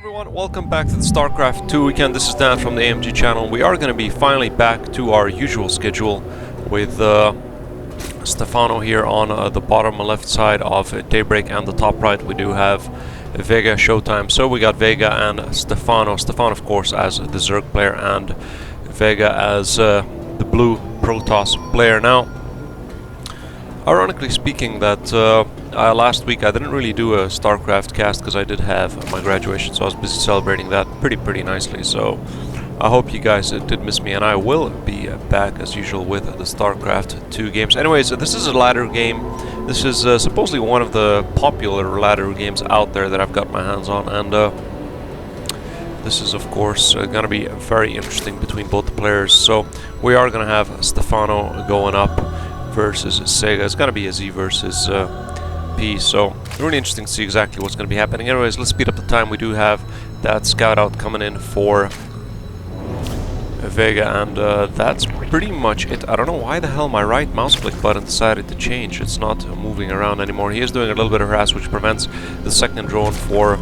everyone, welcome back to the StarCraft 2 weekend. This is Dan from the AMG channel. We are going to be finally back to our usual schedule with Stephano here on the bottom left side of Daybreak, and the top right we do have VegaShoWTimE. So we got Vega and Stephano. Stephano of course as the Zerg player and Vega as the blue Protoss player. Now, ironically speaking, that last week I didn't really do a StarCraft cast because I did have my graduation, so I was busy celebrating that pretty nicely. So I hope you guys did miss me, and I will be back as usual with the StarCraft 2 games. Anyways, this is a ladder game. This is supposedly one of the popular ladder games out there that I've got my hands on, and this is of course going to be very interesting between both the players. So we are going to have Stephano going up versus Sega. It's going to be a Z versus P, so really interesting to see exactly what's going to be happening. Anyways, let's speed up the time. We do have that scout out coming in for Vega, and that's pretty much it. I don't know why the hell my right mouse click button decided to change. It's not moving around anymore. He is doing a little bit of harass, which prevents the second drone from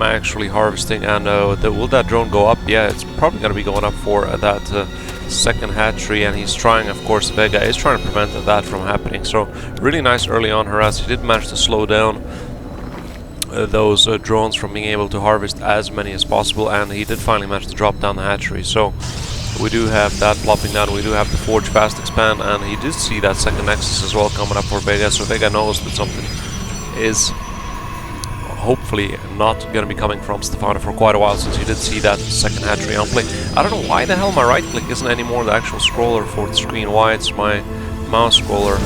actually harvesting. And will that drone go up? Yeah, it's probably going to be going up for that second hatchery, and he's trying, of course, Vega is trying to prevent that from happening. So really nice early on harass. He did manage to slow down those drones from being able to harvest as many as possible, and he did finally manage to drop down the hatchery. So we do have that plopping down. We do have the forge fast expand, and he did see that second nexus as well coming up for Vega. So Vega knows that something is hopefully not going to be coming from Stephano for quite a while, since you did see that second hatchery on play. I don't know why the hell my right click isn't anymore the actual scroller for the screen. Why it's my mouse scroller.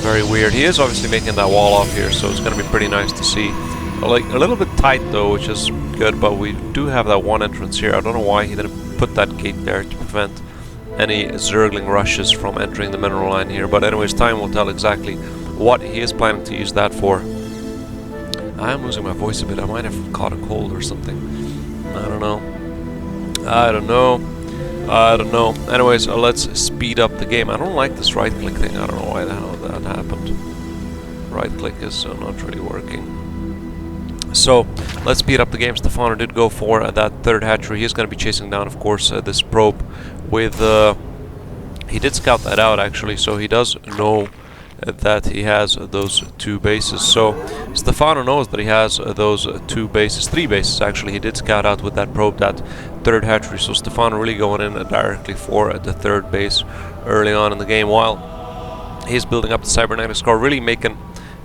Very weird. He is obviously making that wall off here, so it's going to be pretty nice to see. Like a little bit tight though, which is good, but we do have that one entrance here. I don't know why he didn't put that gate there to prevent any Zergling rushes from entering the mineral line here. But anyways, time will tell exactly what he is planning to use that for. I am losing my voice a bit. I might have caught a cold or something. I don't know. Anyways, let's speed up the game. I don't like this right click thing. I don't know why the hell that happened. Right click is not really working. So let's speed up the game. Stephano did go for that third hatchery. He's going to be chasing down, of course, this probe with... he did scout that out actually, so he does know that he has those two bases. So Stephano knows that he has those three bases actually. He did scout out with that probe that third hatchery, so Stephano really going in directly for the third base early on in the game, while he's building up the cybernetics core, really making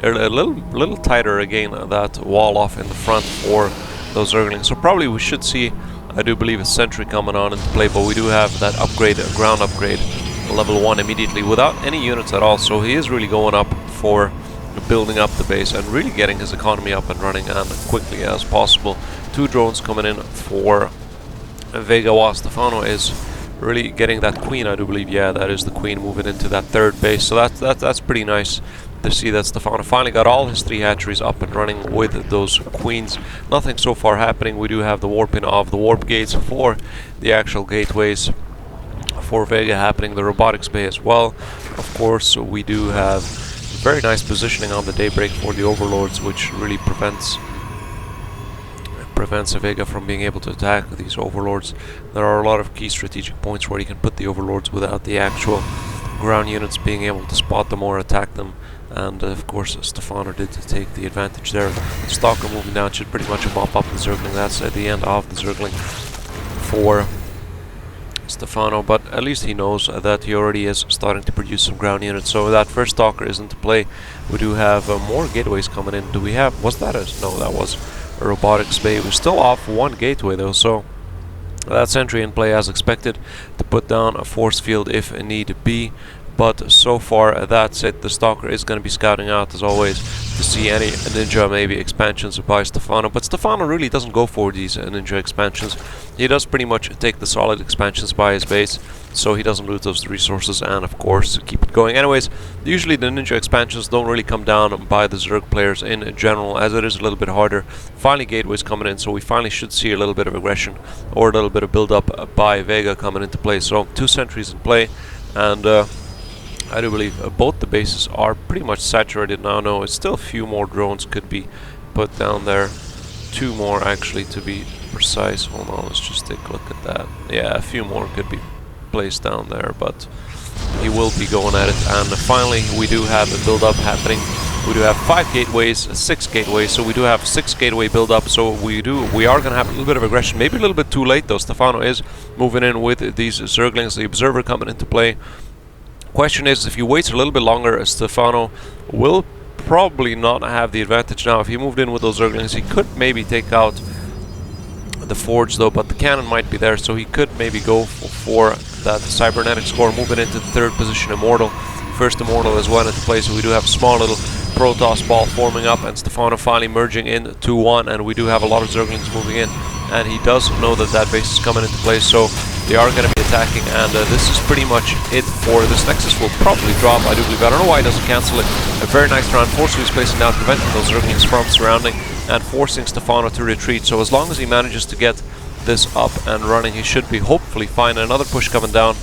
a little tighter again that wall off in the front for those Zerglings. So probably we should see, I do believe, a sentry coming on into play, but we do have that upgrade, a ground upgrade, level 1 immediately without any units at all. So he is really going up for building up the base and really getting his economy up and running as quickly as possible. Two drones coming in for Vega, while Stephano is really getting that queen, I do believe. Yeah, that is the queen moving into that third base. So that's pretty nice to see that Stephano finally got all his three hatcheries up and running with those queens. Nothing so far happening. We do have the warping of the warp gates for the actual gateways for Vega happening, the robotics bay as well. Of course, we do have very nice positioning on the Daybreak for the overlords, which really prevents Vega from being able to attack these overlords. There are a lot of key strategic points where you can put the overlords without the actual ground units being able to spot them or attack them, and of course Stephano did take the advantage there. The Stalker moving down should pretty much mop up the Zergling. That's at the end of the Zergling for Stephano, but at least he knows that he already is starting to produce some ground units. So that first Stalker is into play. We do have more gateways coming in. Do we have... was that a... no, that was a robotics bay. We're still off one gateway though, so that sentry in play as expected to put down a force field if need be. But so far that's it. The Stalker is going to be scouting out as always to see any ninja maybe expansions by Stephano, but Stephano really doesn't go for these ninja expansions. He does pretty much take the solid expansions by his base, so he doesn't lose those resources and of course keep it going. Anyways, usually the ninja expansions don't really come down by the Zerg players in general, as it is a little bit harder. Finally gateways coming in, so we finally should see a little bit of aggression or a little bit of build up by Vega coming into play. So two sentries in play, and I do believe both the bases are pretty much saturated now. No, it's still a few more drones could be put down there. 2 more actually, to be precise. Hold on, let's just take a look at that. Yeah, a few more could be placed down there, but he will be going at it. And finally, we do have a build-up happening. We do have 5 gateways, 6 gateways, so we do have 6 gateway build-up. So we are going to have a little bit of aggression. Maybe a little bit too late though. StarCraft is moving in with these Zerglings, the Observer coming into play. Question is, if he waits a little bit longer, StarCraft will probably not have the advantage now. If he moved in with those Zerglings, he could maybe take out the Forge though, but the cannon might be there, so he could maybe go for that cybernetic score, moving into the 3rd position Immortal. First Immortal as well into play, so we do have a small little Protoss ball forming up, and StarCraft finally merging in 2-1, and we do have a lot of Zerglings moving in, and he does know that that base is coming into play, so they are going to be attacking, and this is pretty much it for this. Nexus will probably drop, I do believe. I don't know why he doesn't cancel it. A very nice round, forcefully placing down, preventing those Zerglings from surrounding and forcing StarCraft to retreat. So as long as he manages to get this up and running, he should be hopefully fine. Another push coming down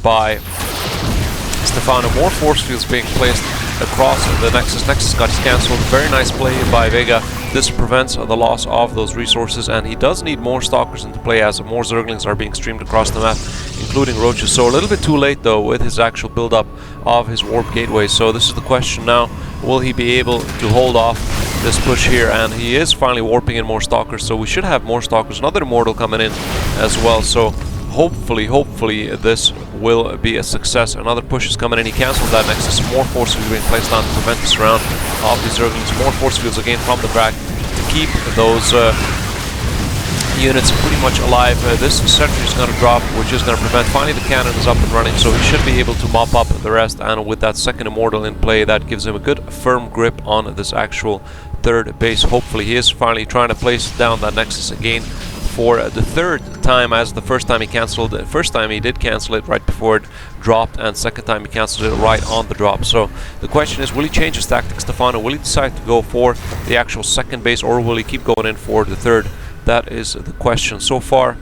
by StarCraft. More force fields being placed across the Nexus. Nexus got cancelled. Very nice play by Vega. This prevents the loss of those resources, and he does need more Stalkers into play as more Zerglings are being streamed across the map, including Roaches. So a little bit too late though with his actual build-up of his warp gateway. So this is the question now. Will he be able to hold off this push here? And he is finally warping in more Stalkers, so we should have more Stalkers. Another Immortal coming in as well. So hopefully this will be a success. Another push is coming in. He cancelled that Nexus. More force fields being placed on to prevent the surround of these Zerglings. More force fields again from the back to keep those units pretty much alive. This sentry is going to drop, which is going to prevent. Finally, the cannon is up and running, so he should be able to mop up the rest. And with that 2nd Immortal in play, that gives him a good firm grip on this actual 3rd base. Hopefully, he is finally trying to place down that Nexus again for the 3rd time, as the first time he cancelled it. First time he did cancel it right before it dropped, and 2nd time he cancelled it right on the drop. So the question is, will he change his tactics, StarCraft? Will he decide to go for the actual 2nd base, or will he keep going in for the 3rd? That is the question. So far,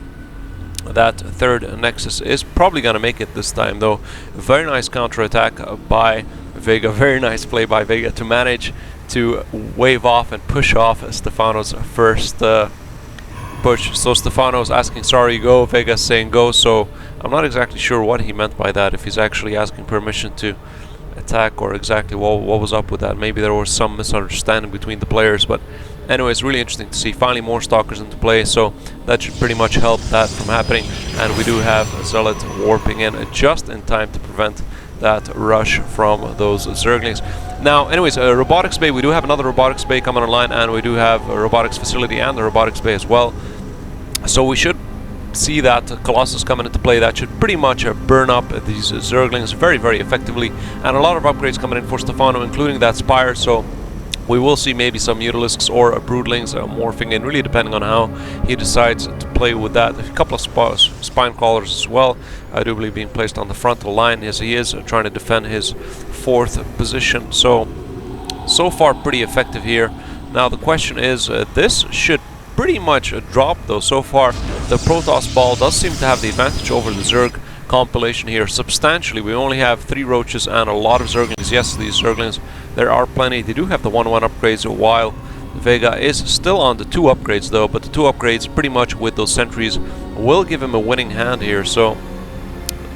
that 3rd Nexus is probably going to make it this time though. Very nice counter-attack by Vega. Very nice play by Vega to manage to wave off and push off StarCraft's first push. So StarCraft's asking sorry, go. Vega saying go. So I'm not exactly sure what he meant by that, if he's actually asking permission to attack or exactly what was up with that. Maybe there was some misunderstanding between the players, but anyway, it's really interesting to see finally more Stalkers into play, so that should pretty much help that from happening. And we do have Zealot warping in just in time to prevent that rush from those Zerglings. Now, anyways, Robotics Bay, we do have another Robotics Bay coming online, and we do have a Robotics Facility and the Robotics Bay as well. So we should see that Colossus coming into play. That should pretty much burn up these Zerglings very, very effectively. And a lot of upgrades coming in for StarCraft, including that Spire. So we will see maybe some Mutalisks or Broodlings morphing in, really depending on how he decides to play with that. A couple of Spine Crawlers as well, I do believe, being placed on the frontal line, as he is trying to defend his 4th position. So far pretty effective here. Now the question is, this should pretty much drop though. So far the Protoss ball does seem to have the advantage over the Zerg compilation here substantially. We only have 3 Roaches and a lot of Zerglings. Yes, these Zerglings, there are plenty. They do have the 1-1 upgrades, while Vega is still on the 2 upgrades though, but the 2 upgrades pretty much with those sentries will give him a winning hand here. So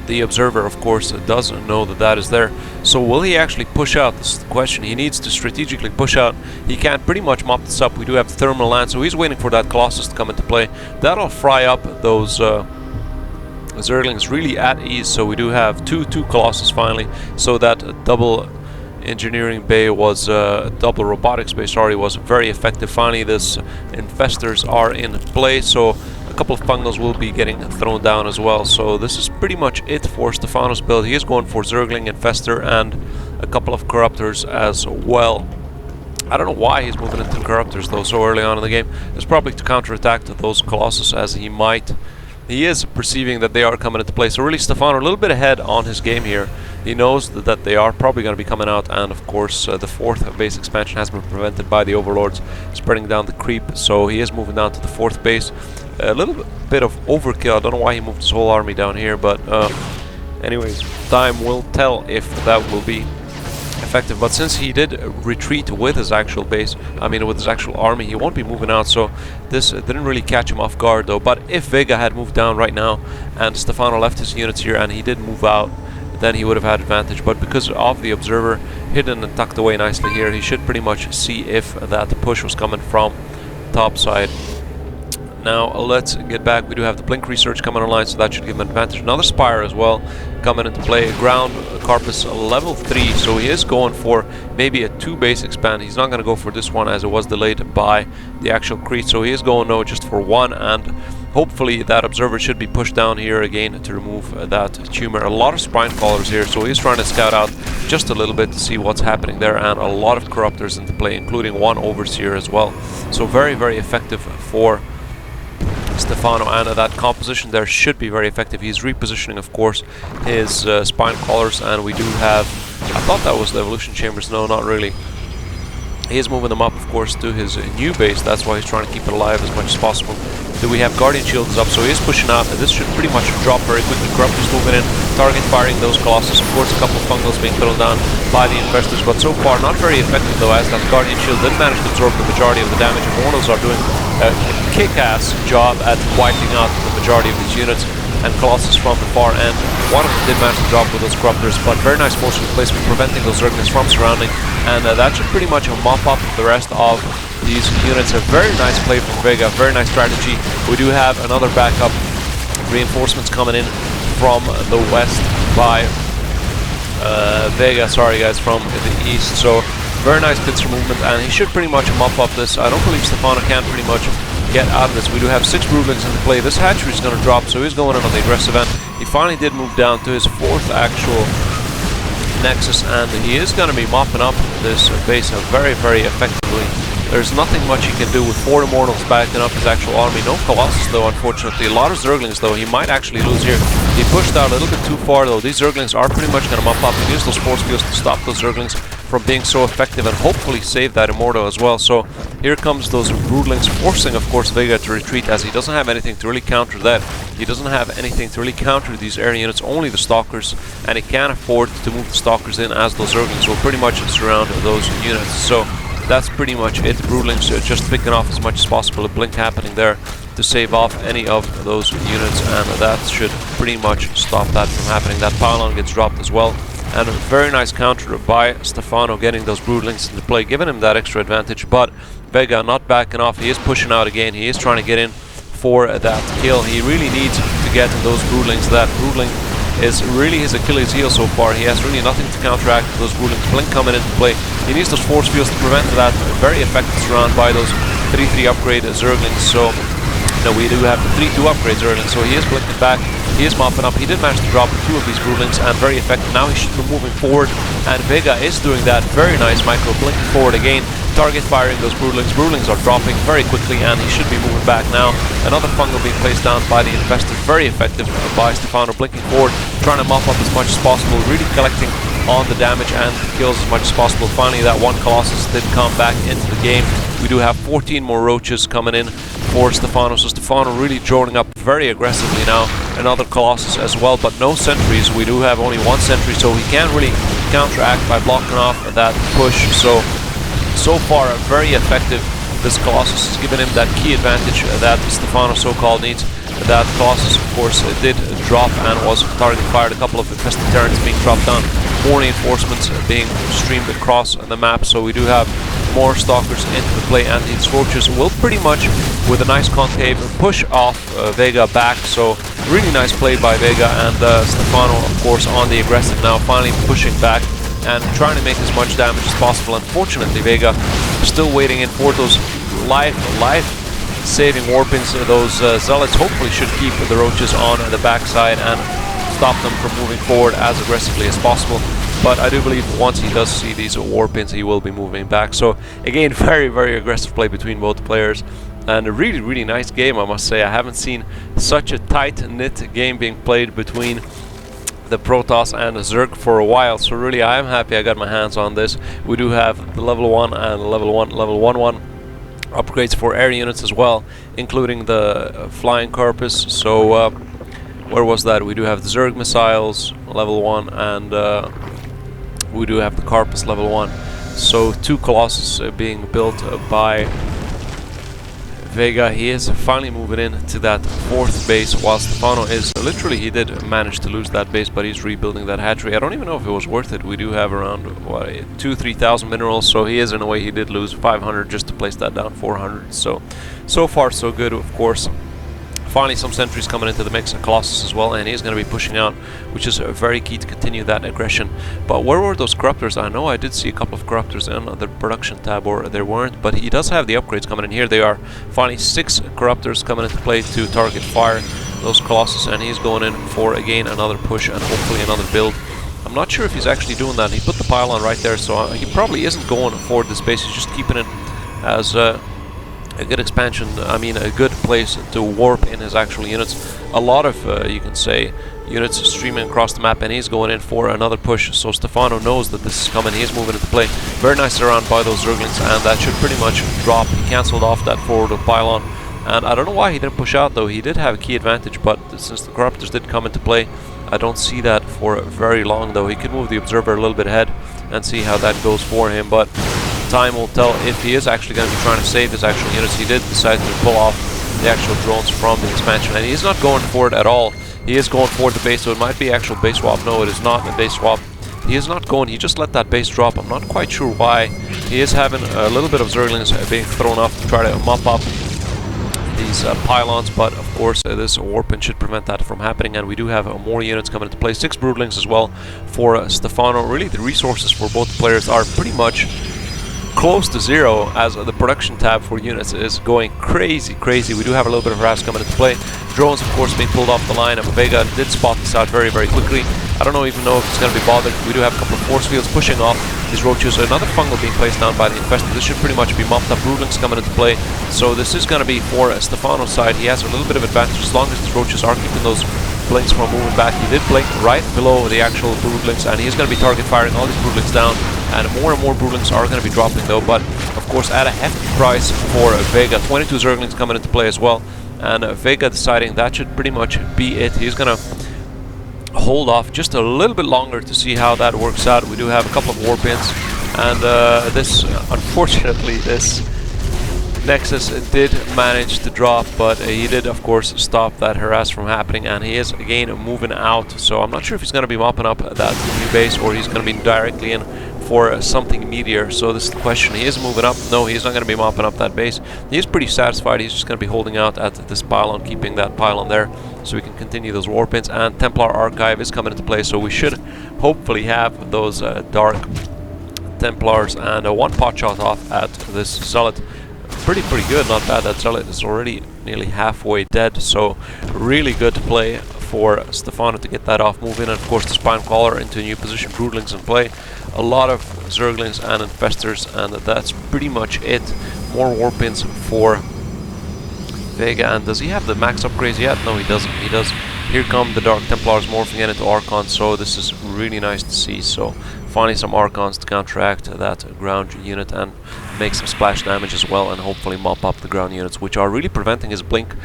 the Observer, of course, doesn't know that that is there. So will he actually push out? This is the question. He needs to strategically push out. He can't pretty much mop this up. We do have the Thermal Land, so he's waiting for that Colossus to come into play. That'll fry up those Zerglings really at ease. So we do have two Colossus finally. So that double engineering bay was double robotics bay, sorry, was very effective. Finally, this infestors are in play, so a couple of Pungals will be getting thrown down as well. So this is pretty much it for StarCraft's build. He is going for Zergling, Infestor, and a couple of Corruptors as well. I don't know why he's moving into Corruptors though so early on in the game. It's probably to counterattack those Colossus, as he is perceiving that they are coming into play. So really, StarCraft a little bit ahead on his game here. He knows that they are probably going to be coming out, and of course the 4th base expansion has been prevented by the Overlords spreading down the creep, so he is moving down to the 4th base. A little bit of overkill. I don't know why he moved his whole army down here, but anyways, time will tell if that will be effective. But since he did retreat with his actual base, I mean with his actual army, he won't be moving out, so this didn't really catch him off guard though. But if Vega had moved down right now and Stephano left his units here and he did move out, then he would have had advantage. But because of the observer hidden and tucked away nicely here, he should pretty much see if that push was coming from top side. Now let's get back. We do have the blink research coming online, so that should give him advantage. Another spire as well coming into play. Ground Carpus level 3, so he is going for maybe a 2 base expand. He's not going to go for this one as it was delayed by the actual creep, so he is going no just for 1, and hopefully that observer should be pushed down here again to remove that tumor. A lot of spine callers here, so he's trying to scout out just a little bit to see what's happening there, and a lot of corruptors into play, including 1 overseer as well. So very, very effective for Stephano, and that composition there should be very effective. He's repositioning, of course, his spine collars, and we do have, I thought that was the evolution chambers, no, not really. He is moving them up, of course, to his new base. That's why he's trying to keep it alive as much as possible. Do we have Guardian Shields up, so he is pushing out, and this should pretty much drop very quickly. Corruptors moving in, target firing those Colossus. Of course, a couple of fungals being thrown down by the Infestors, but so far not very effective though, as that Guardian Shield did manage to absorb the majority of the damage. Immortals are doing a kick-ass job at wiping out the majority of these units, and Colossus from the far end. One of them did manage to drop with those Corruptors, but very nice motion placement, preventing those Zerglings from surrounding, and that should pretty much mop up the rest of these units. A very nice play from Vega, very nice strategy. We do have another backup reinforcements coming in from the west by Vega, sorry guys, from the east. So very nice pincer movement, and he should pretty much mop up this. I don't believe Stephano can pretty much get out of this. We do have 6 broodlings into play. This hatchery is going to drop, so he's going in on the aggressive end. He finally did move down to his 4th actual nexus, and he is going to be mopping up this base very, very effectively. There's nothing much he can do with 4 Immortals backing up his actual army. No Colossus though, unfortunately. A lot of Zerglings though. He might actually lose here. He pushed out a little bit too far though. These Zerglings are pretty much going to mop up and use those force fields to stop those Zerglings from being so effective, and hopefully save that Immortal as well. So here comes those Broodlings, forcing of course Vega to retreat, as he doesn't have anything to really counter that. He doesn't have anything to really counter these air units, only the Stalkers, and he can't afford to move the Stalkers in, as those Zerglings will pretty much surround those units. So that's pretty much it. Broodlings just picking off as much as possible. A blink happening there to save off any of those units, and that should pretty much stop that from happening. That pylon gets dropped as well, and a very nice counter by Stephano, getting those Broodlings into play, giving him that extra advantage. But Vega not backing off. He is pushing out again. He is trying to get in for that kill. He really needs to get those Broodlings. That Broodling is really his Achilles heel so far. He has really nothing to counteract those Broodlings. Blink coming into play. He needs those force fields to prevent that very effective surround by those 3-3 upgrade Zerglings. So we do have the 3-2 upgrade Zerglings, so he is blinking back. He is mopping up. He did manage to drop 2 of these Broodlings, and very effective. Now he should be moving forward, and Vega is doing that. Very nice micro, blinking forward again, target firing those Broodlings. Broodlings are dropping very quickly, and he should be moving back now. Another fungal being placed down by the Infestor. Very effective by Stephano, blinking forward, trying to mop up as much as possible, really collecting on the damage and kills as much as possible. Finally, that 1 Colossus did come back into the game. We do have 14 more roaches coming in for Stephano, so Stephano really droning up very aggressively now. Another Colossus as well, but no sentries. We do have only 1 sentry, so he can't really counteract by blocking off that push. So far very effective. This Colossus is giving him that key advantage that Stephano so-called needs. That Colossus, of course, did drop and was target fired. A couple of infested Terrans being dropped down. More reinforcements being streamed across the map, so we do have more Stalkers into the play, and these Roaches will pretty much, with a nice concave, push off Vega back. So really nice play by Vega, and Stephano, of course, on the aggressive now, finally pushing back and trying to make as much damage as possible. Unfortunately, Vega still waiting in for those life-saving warpings. Those Zealots hopefully should keep the Roaches on the backside and stop them from moving forward as aggressively as possible. But I do believe once he does see these warpins, he will be moving back. So again, very, very aggressive play between both players, and a really, really nice game, I must say. I haven't seen such a tight-knit game being played between the Protoss and the Zerg for a while. So really, I am happy I got my hands on this. We do have the level 1 and level 1 upgrades for air units as well, including the flying Corpus. So where was that? We do have the Zerg missiles level 1, and We do have the Carpus level 1. So 2 Colossus being built by Vega. He is finally moving in to that 4th base, while StarCraft is literally, he did manage to lose that base, but he's rebuilding that hatchery. I don't even know if it was worth it. We do have around what, 2,000-3,000 minerals, so he is, in a way, he did lose 500 just to place that down, 400. So far so good, of course. Finally, some sentries coming into the mix, a Colossus as well, and he's going to be pushing out, which is very key to continue that aggression. But where were those corruptors? I know I did see a couple of corruptors in the production tab, or there weren't, but he does have the upgrades coming in. Here they are. Finally, 6 corruptors coming into play to target fire those Colossus, and he's going in for, again, another push and hopefully another build. I'm not sure if he's actually doing that. He put the pylon right there, so he probably isn't going for this base. He's just keeping it as a good expansion, I mean a good place to warp in his actual units. A lot of, you can say, units streaming across the map, and he's going in for another push. So StarCraft knows that this is coming, he is moving into play. Very nice around by those Zerglings, and that should pretty much drop. He cancelled off that forward pylon, and I don't know why he didn't push out though. He did have a key advantage, but since the Corruptors did come into play, I don't see that for very long though. He could move the Observer a little bit ahead and see how that goes for him, but time will tell if he is actually going to be trying to save his actual units. He did decide to pull off the actual drones from the expansion, and he's not going for it at all. He is going for the base, so it might be actual base swap. No, it is not a base swap. He is not going, he just let that base drop. I'm not quite sure why. He is having a little bit of Zerglings being thrown off to try to mop up these pylons, but of course this warping should prevent that from happening, and we do have more units coming into play. 6 Broodlings as well for StarCraft. Really, the resources for both players are pretty much close to zero, as the production tab for units is going crazy. We do have a little bit of harass coming into play. Drones, of course, being pulled off the line, and Vega did spot this out very quickly. I don't even know if it's going to be bothered. We do have a couple of force fields pushing off these roaches. Another fungal being placed down by the infested. This should pretty much be mopped up. Broodlings coming into play. So this is going to be for StarCraft's side. He has a little bit of advantage as long as these roaches are keeping those blinks from moving back. He did blink right below the actual broodlings, and he's going to be target firing all these broodlings down, and more broodlings are going to be dropping though, but of course at a hefty price for Vega. 22 Zerglings coming into play as well, and Vega deciding that should pretty much be it. He's going to hold off just a little bit longer to see how that works out. We do have a couple of war pins, and this, unfortunately, this Nexus did manage to drop, but he did of course stop that harass from happening, and he is again moving out. So I'm not sure if he's going to be mopping up that new base, or he's going to be directly in for something meteor. So this is the question. He is moving up. No, he's not going to be mopping up that base. He is pretty satisfied. He's just going to be holding out at this pylon, keeping that pylon there so we can continue those war pins. And Templar Archive is coming into play, so we should hopefully have those dark Templars, and one pot shot off at this Zealot. Pretty good, not bad. That Zealot is already nearly halfway dead, so really good play for StarCraft to get that off, move in, and of course the Spine Crawler into a new position. Broodlings in play, a lot of Zerglings and Infestors, and that's pretty much it. More warpins for Vega, and does he have the max upgrades yet? No, he doesn't. He does. Here come the Dark Templars morphing into Archons, so this is really nice to see. So finally some Archons to counteract that ground unit and make some splash damage as well, and hopefully mop up the ground units, which are really preventing his Blink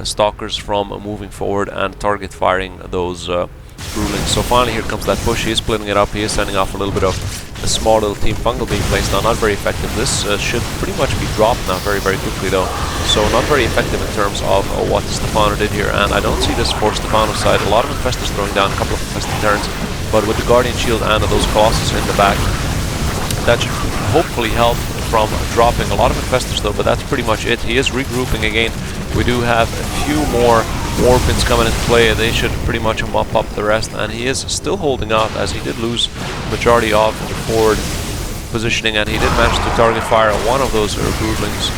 Stalkers from moving forward and target firing those Broodlings. So finally here comes that push. He is splitting it up. He is sending off a little bit of a small little team fungal being placed down. Not very effective. This should pretty much be dropped now very quickly though. So not very effective in terms of what StarCraft did here, and I don't see this for StarCraft's side. A lot of Infestors throwing down a couple of infested turns, but with the Guardian Shield and those Colossus in the back, that should hopefully help from dropping a lot of Infestors though, but that's pretty much it. He is regrouping again. We do have a few more warpins coming into play, and they should pretty much mop up the rest, and he is still holding out as he did lose the majority of the forward positioning, and he did manage to target fire one of those Broodlings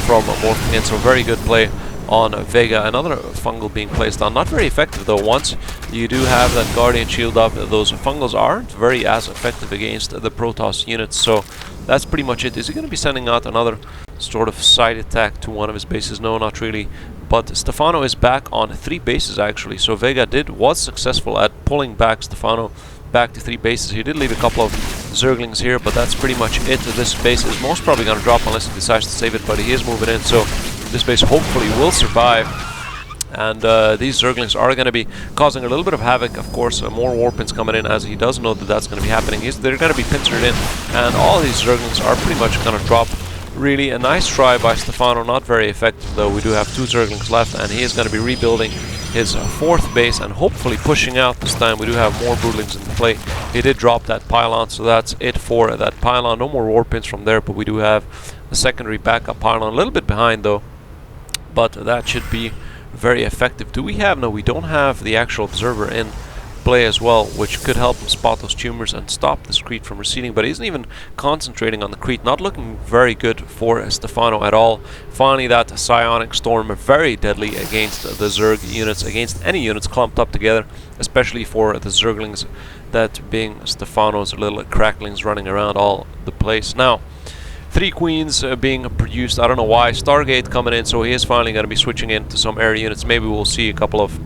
from morphing in. So very good play on Vega. Another fungal being placed on. Not very effective though. Once you do have that Guardian Shield up, those fungals aren't very as effective against the Protoss units. So that's pretty much it. Is he going to be sending out another sort of side attack to one of his bases? No, not really. But StarCraft is back on 3 bases actually. So Vega was successful at pulling back StarCraft back to 3 bases. He did leave a couple of Zerglings here, but that's pretty much it. This base is most probably going to drop unless he decides to save it, but he is moving in. So this base hopefully will survive, And these Zerglings are going to be causing a little bit of havoc. Of course, more Warpins coming in, as he does know that that's going to be happening. They're going to be pincered in, and all these Zerglings are pretty much going to drop. Really a nice try by Stephano, not very effective though. We do have 2 Zerglings left, and he is going to be rebuilding his 4th base and hopefully pushing out this time. We do have more Broodlings in play. He did drop that pylon, so that's it for that pylon. No more Warpins from there, but we do have a secondary backup pylon. A little bit behind though, but that should be very effective. Do we have? No, we don't have the actual observer in play as well, which could help him spot those tumors and stop this Crete from receding, but he isn't even concentrating on the Crete. Not looking very good for Stephano at all. Finally, that Psionic Storm, very deadly against the Zerg units, against any units clumped up together, especially for the Zerglings, that being Stephano's little cracklings running around all the place. Now, 3 Queens being produced. I don't know why. Stargate coming in, so he is finally going to be switching into some air units. Maybe we'll see a couple of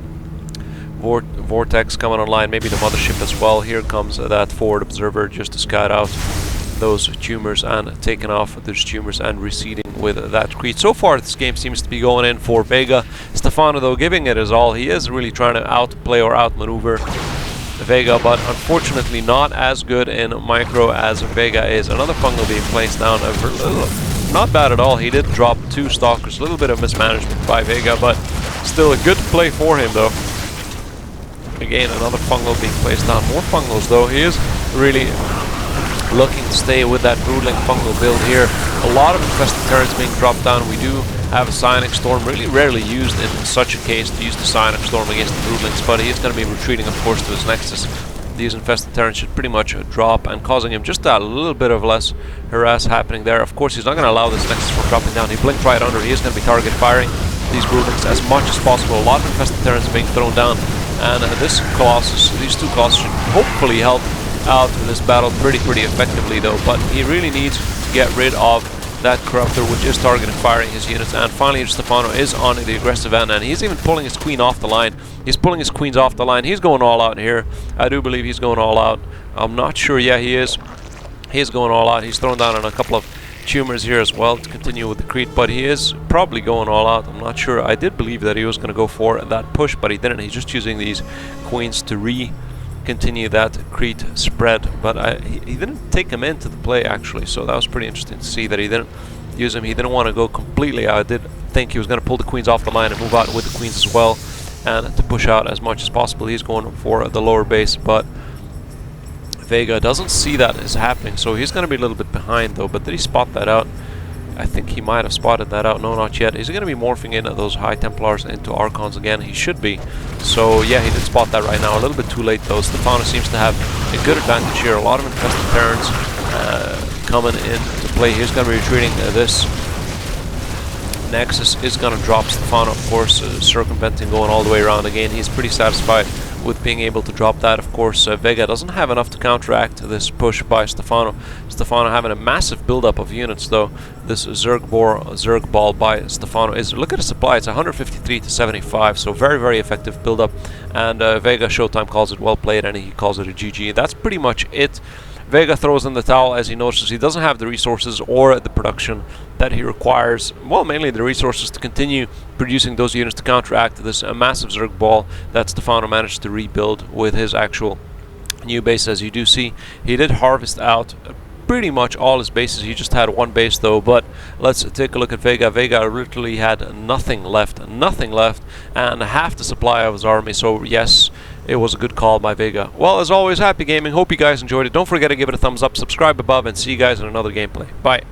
Vortex coming online, maybe the mothership as well. Here comes that forward observer just to scout out those tumors and taking off those tumors and receding with that Crete. So far this game seems to be going in for Vega. Stephano though giving it his all. He is really trying to outplay or outmaneuver Vega, but unfortunately not as good in micro as Vega is. Another fungal being placed down. Not bad at all. He did drop 2 stalkers. A little bit of mismanagement by Vega, but still a good play for him though. Again, another fungal being placed down. More fungals though. He is really looking to stay with that Broodling fungal build here. A lot of infested turrets being dropped down. We do have a Psionic Storm, really rarely used in such a case to use the Psionic Storm against the Broodlings, but he is going to be retreating of course to his Nexus. These infested turrets should pretty much drop and causing him just a little bit of less harass happening there. Of course he's not going to allow this Nexus from dropping down. He blinked right under. He is going to be target firing these Broodlings as much as possible. A lot of infested turrets being thrown down. And this Colossus, these 2 Colossus should hopefully help out this battle pretty effectively though, but he really needs to get rid of that Corruptor, which is targeting firing his units. And finally Stephano is on the aggressive end, and he's even pulling his Queen off the line. He's pulling his Queens off the line. He's going all out here. I do believe he's going all out. I'm not sure. Yeah, he is. He is going all out. He's thrown down on a couple of tumors here as well to continue with the Crete, but he is probably going all out. I'm not sure. I did believe that he was going to go for that push, but he didn't. He's just using these Queens to continue that Crete spread, but he didn't take him into the play actually, so that was pretty interesting to see that he didn't use him. He didn't want to go completely out. I did think he was going to pull the Queens off the line and move out with the Queens as well, and to push out as much as possible. He's going for the lower base, but Vega doesn't see that as happening, so he's going to be a little bit behind though. But did he spot that out? I think he might have spotted that out. No, not yet. Is he going to be morphing in those High Templars into Archons again? He should be. So yeah, he did spot that right now. A little bit too late though. Stephano seems to have a good advantage here. A lot of infested Terrans coming into play. He's going to be retreating. This Nexus is going to drop Stephano, of course, circumventing, going all the way around again. He's pretty satisfied with being able to drop that. Of course, Vega doesn't have enough to counteract this push by Stephano. Stephano having a massive buildup of units though. This Zerg ball by Stephano is, look at the supply, it's 153 to 75, so very effective buildup. And VegaShoWTimE calls it well played, and he calls it a GG. That's pretty much it. Vega throws in the towel as he notices he doesn't have the resources or the production that he requires. Well, mainly the resources to continue producing those units to counteract this massive Zerg ball that Stephano managed to rebuild with his actual new base. As you do see, he did harvest out pretty much all his bases. He just had 1 base though, but let's take a look at Vega. Vega literally had nothing left, and half the supply of his army, so yes, it was a good call by Vega. Well, as always, happy gaming. Hope you guys enjoyed it. Don't forget to give it a thumbs up, subscribe above, and see you guys in another gameplay. Bye.